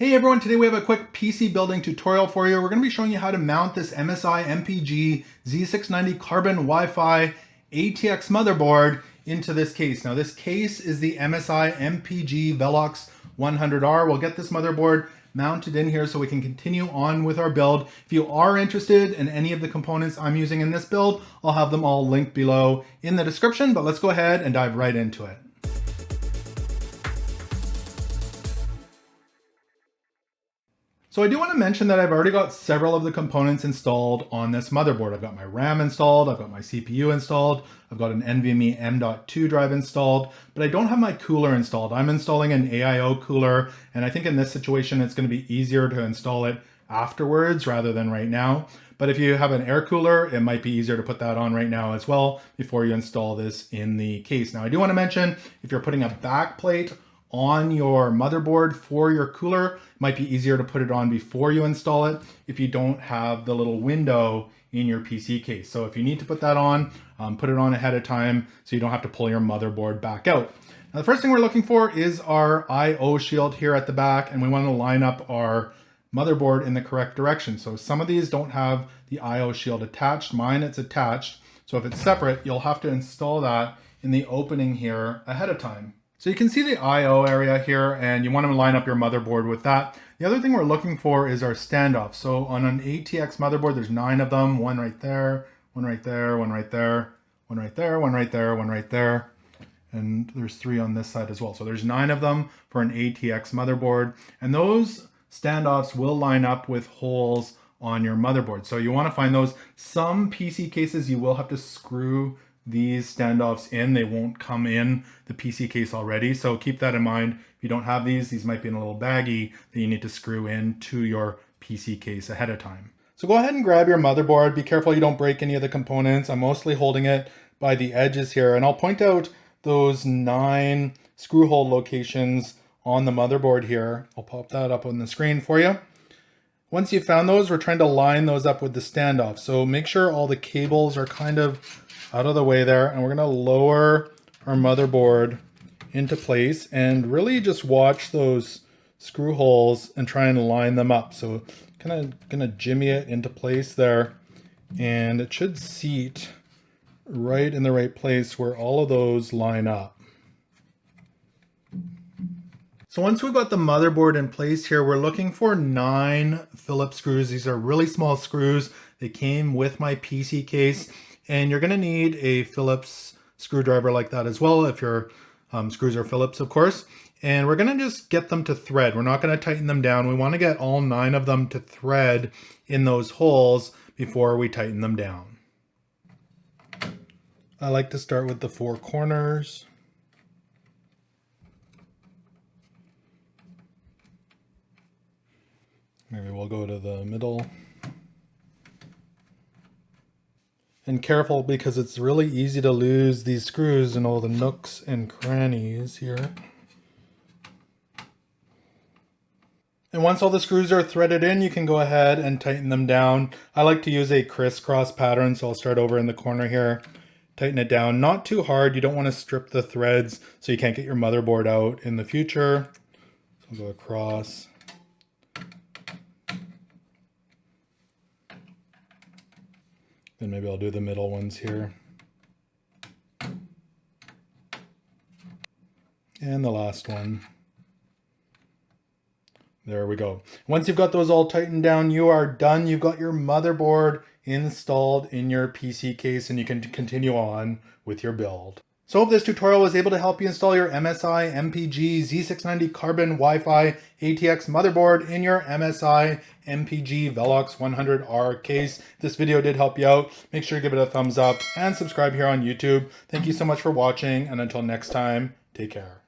Hey everyone, today we have a quick PC building tutorial for you. We're going to be showing you how to mount this MSI MPG Z690 Carbon Wi-Fi ATX motherboard into this case. Now this case is the MSI MPG Velox 100R. We'll get this motherboard mounted in here so we can continue on with our build. If you are interested in any of the components I'm using in this build, I'll have them all linked below in the description, but let's go ahead and dive right into it. So I do want to mention that I've already got several of the components installed on this motherboard. I've got my RAM installed, I've got my CPU installed, I've got an NVMe M.2 drive installed, but I don't have my cooler installed. I'm installing an AIO cooler, and I think in this situation it's going to be easier to install it afterwards rather than right now. But if you have an air cooler, it might be easier to put that on right now as well before you install this in the case. Now I do want to mention, if you're putting a back plate on your motherboard for your cooler, it might be easier to put it on before you install it if you don't have the little window in your PC case. So if you need to put that on, put it on ahead of time so you don't have to pull your motherboard back out. Now the first thing we're looking for is our I/O shield here at the back, and we want to line up our motherboard in the correct direction. So some of these don't have the I/O shield attached. Mine, it's attached. So if it's separate, you'll have to install that in the opening here ahead of time. So you can see the I/O area here, and you want to line up your motherboard with that. The other thing we're looking for is our standoff. So on an ATX motherboard, there's 9 of them, one right there, one right there, one right there, one right there, one right there, one right there. And there's 3 on this side as well. So there's 9 of them for an ATX motherboard. And those standoffs will line up with holes on your motherboard. So you want to find those. Some PC cases, you will have to screw these standoffs in. They won't come in the PC case already. So keep that in mind. If you don't have these might be in a little baggie that you need to screw in to your PC case ahead of time. So go ahead and grab your motherboard. Be careful you don't break any of the components. I'm mostly holding it by the edges here, and I'll point out those 9 screw hole locations on the motherboard here. I'll pop that up on the screen for you. Once you've found those, we're trying to line those up with the standoff. So make sure all the cables are kind of out of the way there, and we're going to lower our motherboard into place and really just watch those screw holes and try and line them up. So kind of going to jimmy it into place there, and it should seat right in the right place where all of those line up. So once we've got the motherboard in place here, we're looking for 9 Phillips screws. These are really small screws. They came with my PC case, and you're going to need a Phillips screwdriver like that as well if your screws are Phillips, of course. And we're going to just get them to thread. We're not going to tighten them down. We want to get all 9 of them to thread in those holes before we tighten them down. I like to start with the 4 corners. Maybe we'll go to the middle. And careful, because it's really easy to lose these screws in all the nooks and crannies here. And once all the screws are threaded in, you can go ahead and tighten them down. I like to use a crisscross pattern, so I'll start over in the corner here. Tighten it down, not too hard. You don't want to strip the threads so you can't get your motherboard out in the future. So I'll go across. Then maybe I'll do the middle ones here. And the last one. There we go. Once you've got those all tightened down, you are done. You've got your motherboard installed in your PC case, and you can continue on with your build. So I hope this tutorial was able to help you install your MSI MPG Z690 Carbon Wi-Fi ATX motherboard in your MSI MPG Velox 100R case. If this video did help you out, make sure to give it a thumbs up and subscribe here on YouTube. Thank you so much for watching, and until next time, take care.